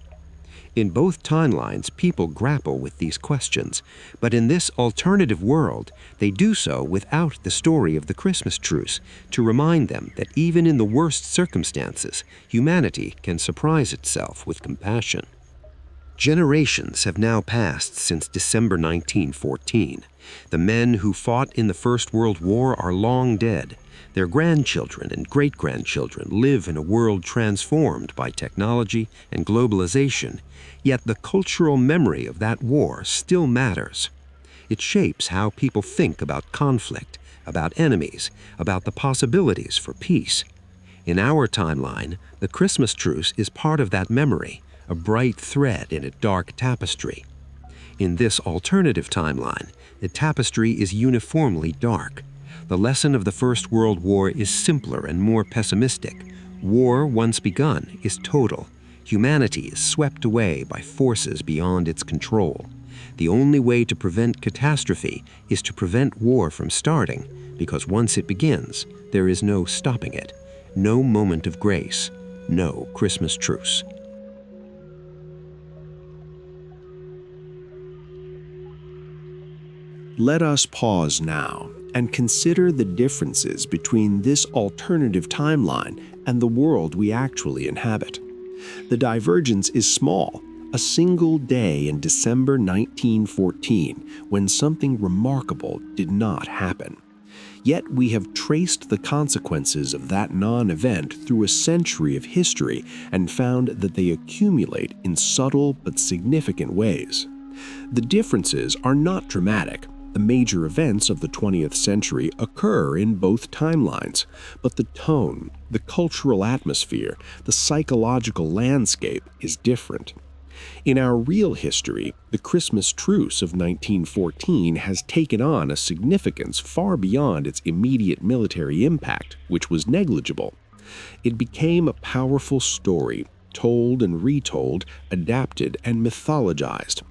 In both timelines, people grapple with these questions, but in this alternative world, they do so without the story of the Christmas Truce, to remind them that even in the worst circumstances, humanity can surprise itself with compassion. Generations have now passed since December 1914. The men who fought in the First World War are long dead. Their grandchildren and great-grandchildren live in a world transformed by technology and globalization, yet the cultural memory of that war still matters. It shapes how people think about conflict, about enemies, about the possibilities for peace. In our timeline, the Christmas truce is part of that memory, a bright thread in a dark tapestry. In this alternative timeline, the tapestry is uniformly dark. The lesson of the First World War is simpler and more pessimistic. War, once begun, is total. Humanity is swept away by forces beyond its control. The only way to prevent catastrophe is to prevent war from starting, because once it begins, there is no stopping it. No moment of grace, no Christmas truce. Let us pause now and consider the differences between this alternative timeline and the world we actually inhabit. The divergence is small, a single day in December 1914 when something remarkable did not happen. Yet we have traced the consequences of that non-event through a century of history and found that they accumulate in subtle but significant ways. The differences are not dramatic. The major events of the 20th century occur in both timelines, but the tone, the cultural atmosphere, the psychological landscape is different. In our real history, the Christmas Truce of 1914 has taken on a significance far beyond its immediate military impact, which was negligible. It became a powerful story, told and retold, adapted and mythologized.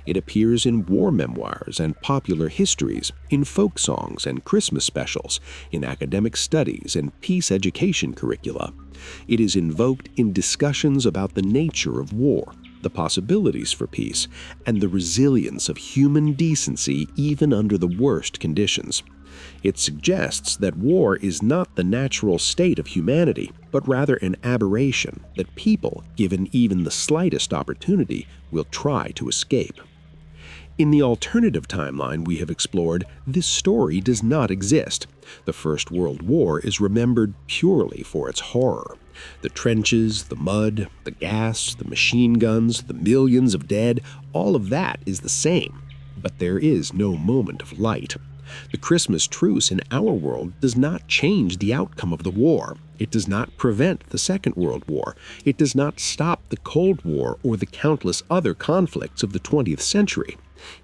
It appears in war memoirs and popular histories, in folk songs and Christmas specials, in academic studies and peace education curricula. It is invoked in discussions about the nature of war, the possibilities for peace, and the resilience of human decency even under the worst conditions. It suggests that war is not the natural state of humanity, but rather an aberration that people, given even the slightest opportunity, will try to escape. In the alternative timeline we have explored, this story does not exist. The First World War is remembered purely for its horror. The trenches, the mud, the gas, the machine guns, the millions of dead, all of that is the same. But there is no moment of light. The Christmas truce in our world does not change the outcome of the war. It does not prevent the Second World War. It does not stop the Cold War or the countless other conflicts of the 20th century.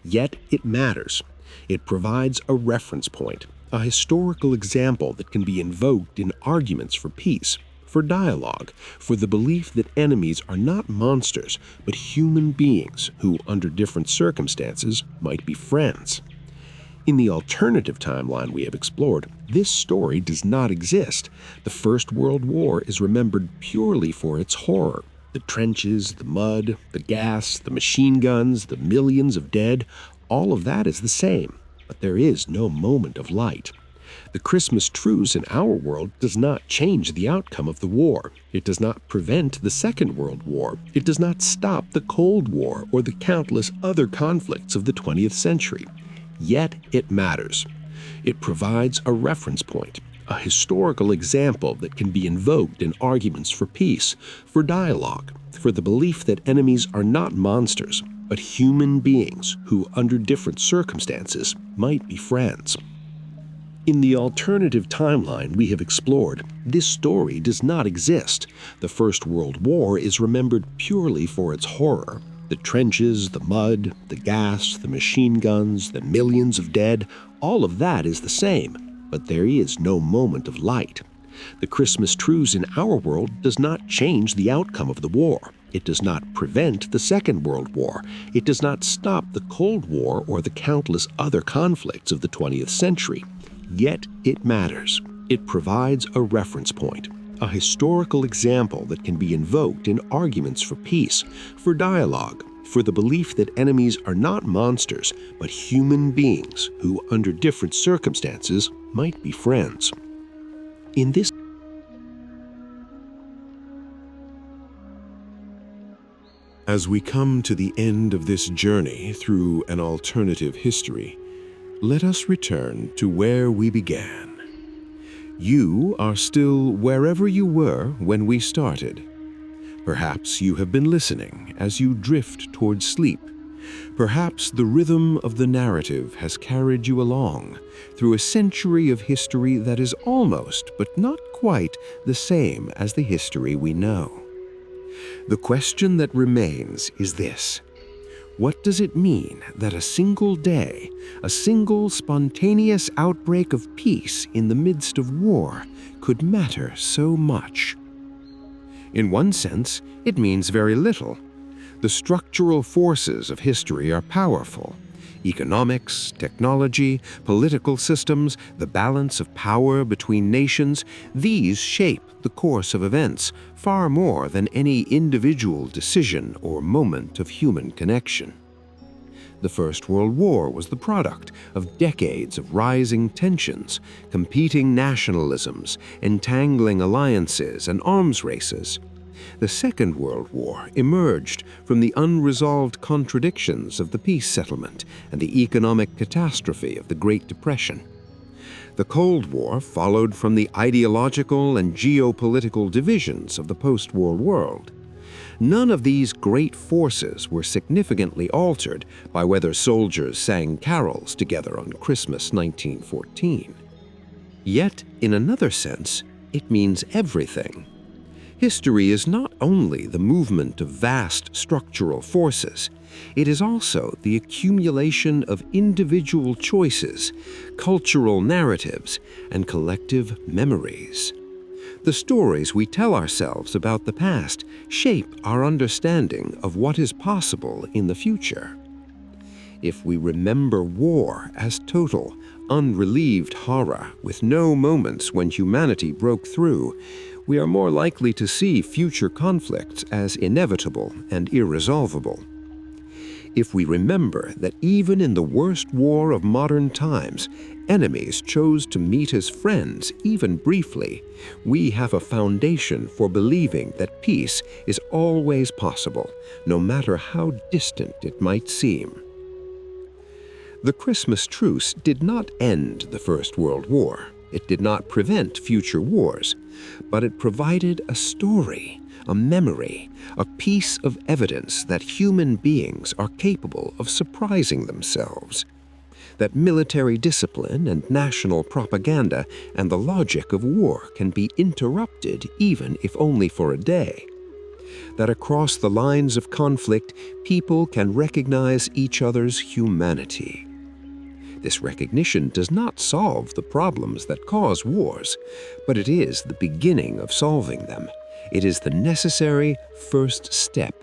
Yet it matters. It provides a reference point, a historical example that can be invoked in arguments for peace, for dialogue, for the belief that enemies are not monsters, but human beings who, under different circumstances, might be friends. In the alternative timeline we have explored, this story does not exist. The First World War is remembered purely for its horror. The trenches, the mud, the gas, the machine guns, the millions of dead, all of that is the same, but there is no moment of light. The Christmas truce in our world does not change the outcome of the war. It does not prevent the Second World War. It does not stop the Cold War or the countless other conflicts of the 20th century. Yet it matters. It provides a reference point, a historical example that can be invoked in arguments for peace, for dialogue, for the belief that enemies are not monsters, but human beings who, under different circumstances, might be friends. In the alternative timeline we have explored, this story does not exist. The First World War is remembered purely for its horror. The trenches, the mud, the gas, the machine guns, the millions of dead, all of that is the same, but there is no moment of light. The Christmas truce in our world does not change the outcome of the war. It does not prevent the Second World War. It does not stop the Cold War or the countless other conflicts of the 20th century. Yet it matters. It provides a reference point, a historical example that can be invoked in arguments for peace, for dialogue, for the belief that enemies are not monsters, but human beings who, under different circumstances, might be friends. In this As we come to the end of this journey through an alternative history, let us return to where we began. You are still wherever you were when we started. Perhaps you have been listening as you drift towards sleep, Perhaps the rhythm of the narrative has carried you along through a century of history that is almost, but not quite, the same as the history we know. The question that remains is this: what does it mean that a single day, a single spontaneous outbreak of peace in the midst of war, could matter so much? In one sense, it means very little. The structural forces of history are powerful. Economics, technology, political systems, the balance of power between nations, these shape the course of events far more than any individual decision or moment of human connection. The First World War was the product of decades of rising tensions, competing nationalisms, entangling alliances, and arms races. The Second World War emerged from the unresolved contradictions of the peace settlement and the economic catastrophe of the Great Depression. The Cold War followed from the ideological and geopolitical divisions of the post-war world. None of these great forces were significantly altered by whether soldiers sang carols together on Christmas 1914. Yet, in another sense, it means everything. History is not only the movement of vast structural forces, it is also the accumulation of individual choices, cultural narratives, and collective memories. The stories we tell ourselves about the past shape our understanding of what is possible in the future. If we remember war as total, unrelieved horror with no moments when humanity broke through, we are more likely to see future conflicts as inevitable and irresolvable. If we remember that even in the worst war of modern times, enemies chose to meet as friends, even briefly, we have a foundation for believing that peace is always possible, no matter how distant it might seem. The Christmas Truce did not end the First World War. It did not prevent future wars, but it provided a story, a memory, a piece of evidence that human beings are capable of surprising themselves, that military discipline and national propaganda and the logic of war can be interrupted even if only for a day, that across the lines of conflict, people can recognize each other's humanity. This recognition does not solve the problems that cause wars, but it is the beginning of solving them. It is the necessary first step.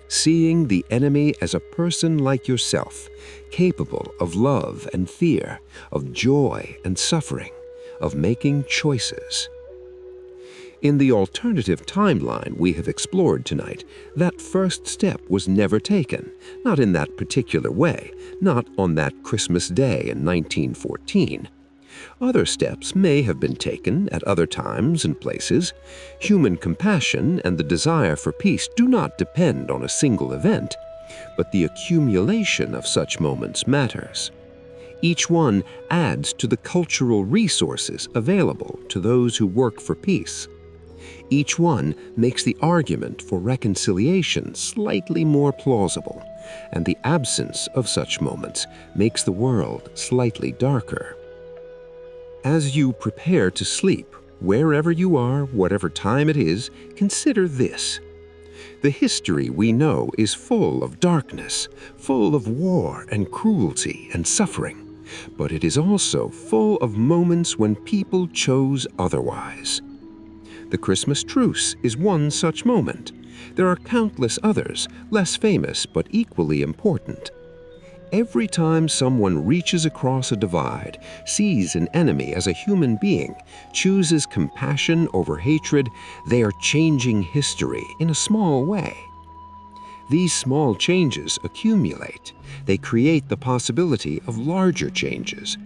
Seeing the enemy as a person like yourself, capable of love and fear, of joy and suffering, of making choices. In the alternative timeline we have explored tonight, that first step was never taken, not in that particular way, not on that Christmas Day in 1914. Other steps may have been taken at other times and places. Human compassion and the desire for peace do not depend on a single event, but the accumulation of such moments matters. Each one adds to the cultural resources available to those who work for peace. Each one makes the argument for reconciliation slightly more plausible, and the absence of such moments makes the world slightly darker. As you prepare to sleep, wherever you are, whatever time it is, consider this. The history we know is full of darkness, full of war and cruelty and suffering, but it is also full of moments when people chose otherwise. The Christmas Truce is one such moment. There are countless others, less famous but equally important. Every time someone reaches across a divide, sees an enemy as a human being, chooses compassion over hatred, they are changing history in a small way. These small changes accumulate. They create the possibility of larger changes.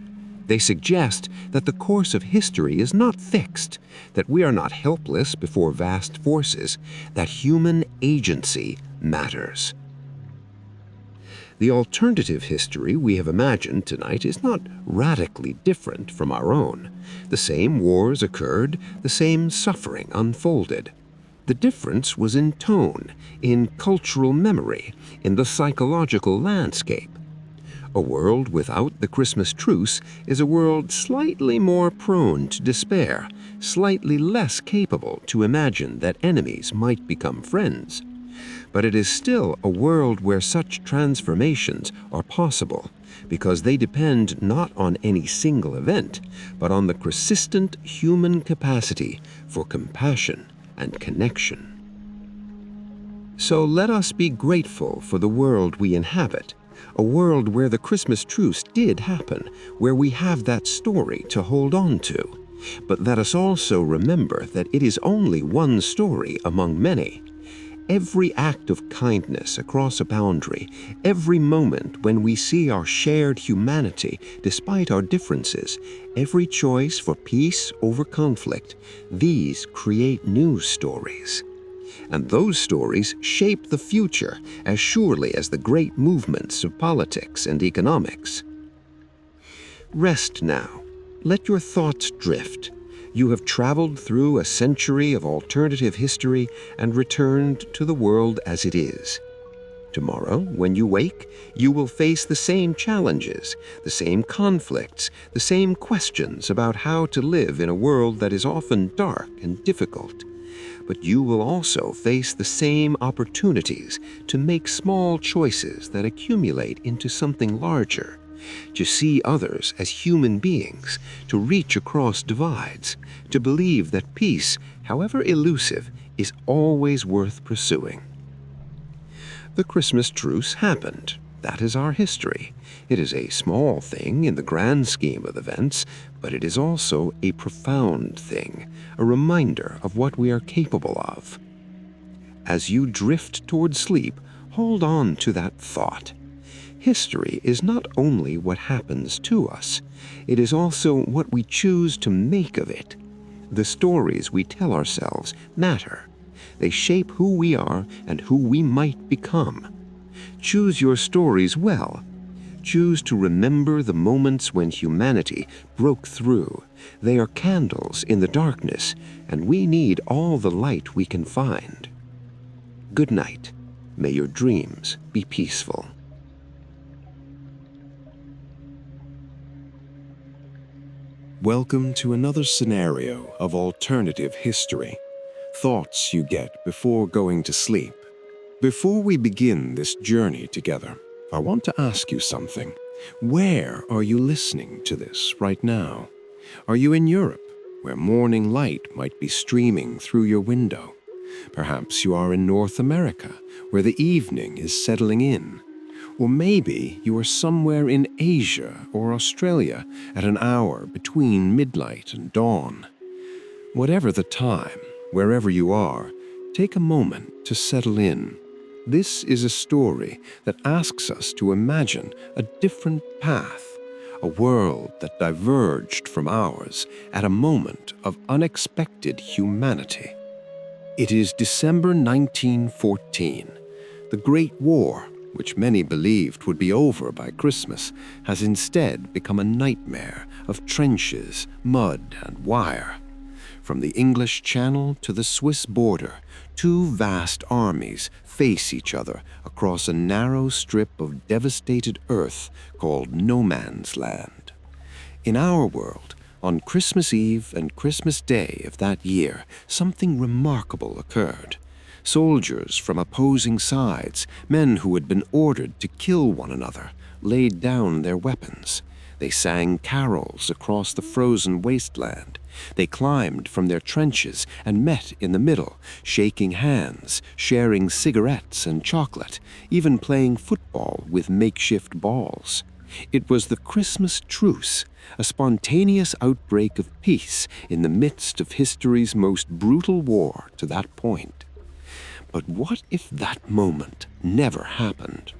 They suggest that the course of history is not fixed, that we are not helpless before vast forces, that human agency matters. The alternative history we have imagined tonight is not radically different from our own. The same wars occurred, the same suffering unfolded. The difference was in tone, in cultural memory, in the psychological landscape. A world without the Christmas truce is a world slightly more prone to despair, slightly less capable to imagine that enemies might become friends. But it is still a world where such transformations are possible, because they depend not on any single event, but on the persistent human capacity for compassion and connection. So let us be grateful for the world we inhabit, a world where the Christmas truce did happen, where we have that story to hold on to. But let us also remember that it is only one story among many. Every act of kindness across a boundary, every moment when we see our shared humanity despite our differences, every choice for peace over conflict, these create new stories. And those stories shape the future as surely as the great movements of politics and economics. Rest now. Let your thoughts drift. You have traveled through a century of alternative history and returned to the world as it is. Tomorrow, when you wake, you will face the same challenges, the same conflicts, the same questions about how to live in a world that is often dark and difficult. But you will also face the same opportunities to make small choices that accumulate into something larger, to see others as human beings, to reach across divides, to believe that peace, however elusive, is always worth pursuing. The Christmas truce happened. That is our history. It is a small thing in the grand scheme of events, but it is also a profound thing, a reminder of what we are capable of. As you drift toward sleep, hold on to that thought. History is not only what happens to us, it is also what we choose to make of it. The stories we tell ourselves matter. They shape who we are and who we might become. Choose your stories well. Choose to remember the moments when humanity broke through. They are candles in the darkness, and we need all the light we can find. Good night. May your dreams be peaceful. Welcome to another scenario of alternative history. Thoughts you get before going to sleep. Before we begin this journey together, I want to ask you something. Where are you listening to this right now? Are you in Europe, where morning light might be streaming through your window? Perhaps you are in North America, where the evening is settling in. Or maybe you are somewhere in Asia or Australia at an hour between midnight and dawn. Whatever the time, wherever you are, take a moment to settle in. This is a story that asks us to imagine a different path, a world that diverged from ours at a moment of unexpected humanity. It is December 1914. The Great War, which many believed would be over by Christmas, has instead become a nightmare of trenches, mud, and wire. From the English Channel to the Swiss border, two vast armies face each other across a narrow strip of devastated earth called No Man's Land. In our world, on Christmas Eve and Christmas Day of that year, something remarkable occurred. Soldiers from opposing sides, men who had been ordered to kill one another, laid down their weapons. They sang carols across the frozen wasteland. They climbed from their trenches and met in the middle, shaking hands, sharing cigarettes and chocolate, even playing football with makeshift balls. It was the Christmas truce, a spontaneous outbreak of peace in the midst of history's most brutal war to that point. But what if that moment never happened?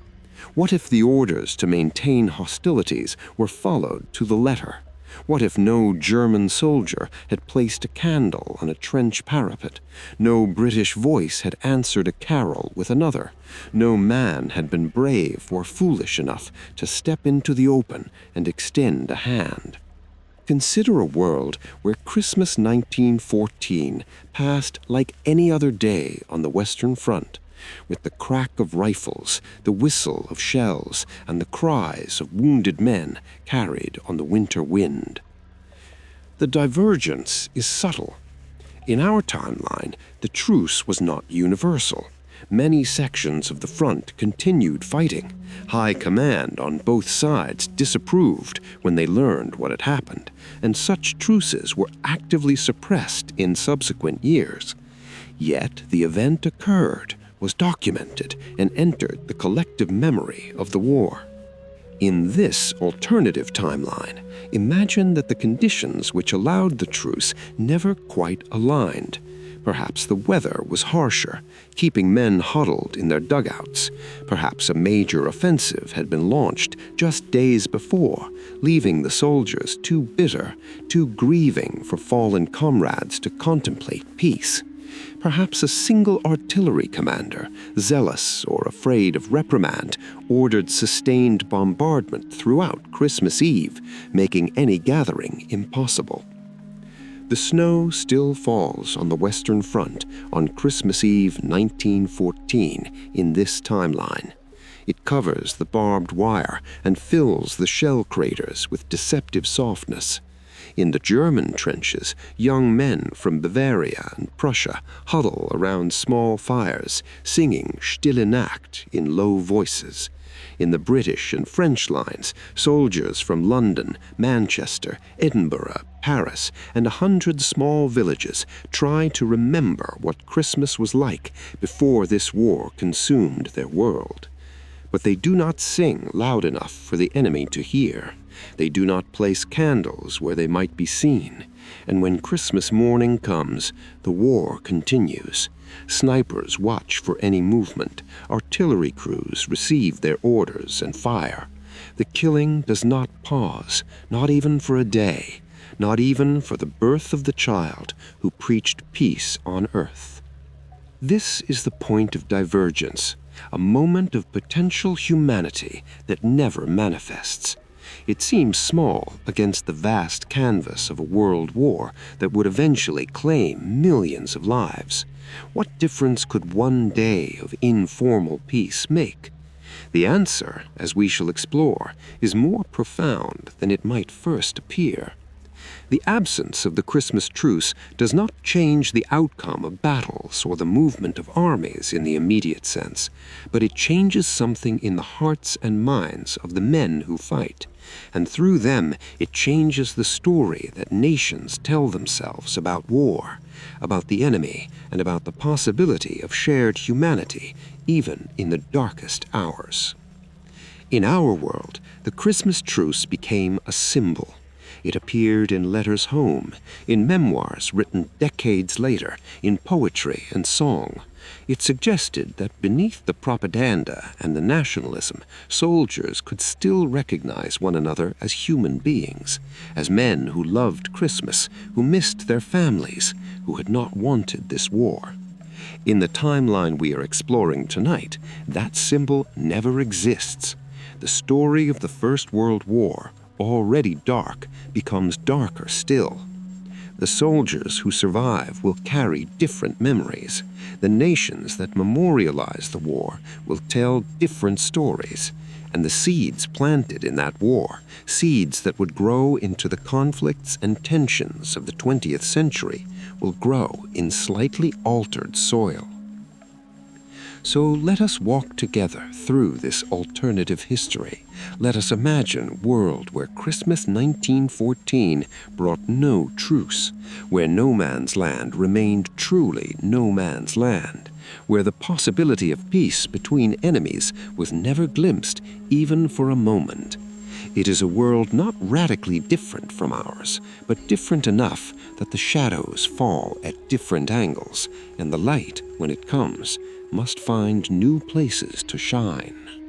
What if the orders to maintain hostilities were followed to the letter? What if no German soldier had placed a candle on a trench parapet? No British voice had answered a carol with another? No man had been brave or foolish enough to step into the open and extend a hand? Consider a world where Christmas 1914 passed like any other day on the Western Front, with the crack of rifles, the whistle of shells, and the cries of wounded men carried on the winter wind. The divergence is subtle. In our timeline, the truce was not universal. Many sections of the front continued fighting. High command on both sides disapproved when they learned what had happened, and such truces were actively suppressed in subsequent years. Yet the event occurred, was documented, and entered the collective memory of the war. In this alternative timeline, imagine that the conditions which allowed the truce never quite aligned. Perhaps the weather was harsher, keeping men huddled in their dugouts. Perhaps a major offensive had been launched just days before, leaving the soldiers too bitter, too grieving for fallen comrades to contemplate peace. Perhaps a single artillery commander, zealous or afraid of reprimand, ordered sustained bombardment throughout Christmas Eve, making any gathering impossible. The snow still falls on the Western Front on Christmas Eve 1914 in this timeline. It covers the barbed wire and fills the shell craters with deceptive softness. In the German trenches, young men from Bavaria and Prussia huddle around small fires, singing Stille Nacht in low voices. In the British and French lines, soldiers from London, Manchester, Edinburgh, Paris, and 100 small villages try to remember what Christmas was like before this war consumed their world. But they do not sing loud enough for the enemy to hear. They do not place candles where they might be seen. And when Christmas morning comes, the war continues. Snipers watch for any movement. Artillery crews receive their orders and fire. The killing does not pause, not even for a day, not even for the birth of the child who preached peace on earth. This is the point of divergence, a moment of potential humanity that never manifests. It seems small against the vast canvas of a world war that would eventually claim millions of lives. What difference could one day of informal peace make? The answer, as we shall explore, is more profound than it might first appear. The absence of the Christmas truce does not change the outcome of battles or the movement of armies in the immediate sense, but it changes something in the hearts and minds of the men who fight, and through them it changes the story that nations tell themselves about war, about the enemy, and about the possibility of shared humanity, even in the darkest hours. In our world, the Christmas truce became a symbol. It appeared in letters home, in memoirs written decades later, in poetry and song. It suggested that beneath the propaganda and the nationalism, soldiers could still recognize one another as human beings, as men who loved Christmas, who missed their families, who had not wanted this war. In the timeline we are exploring tonight, that symbol never exists. The story of the First World War, already dark, becomes darker still. The soldiers who survive will carry different memories. The nations that memorialize the war will tell different stories. And the seeds planted in that war, seeds that would grow into the conflicts and tensions of the 20th century, will grow in slightly altered soil. So let us walk together through this alternative history. Let us imagine a world where Christmas 1914 brought no truce, where no man's land remained truly no man's land, where the possibility of peace between enemies was never glimpsed even for a moment. It is a world not radically different from ours, but different enough that the shadows fall at different angles, and the light, when it comes, must find new places to shine.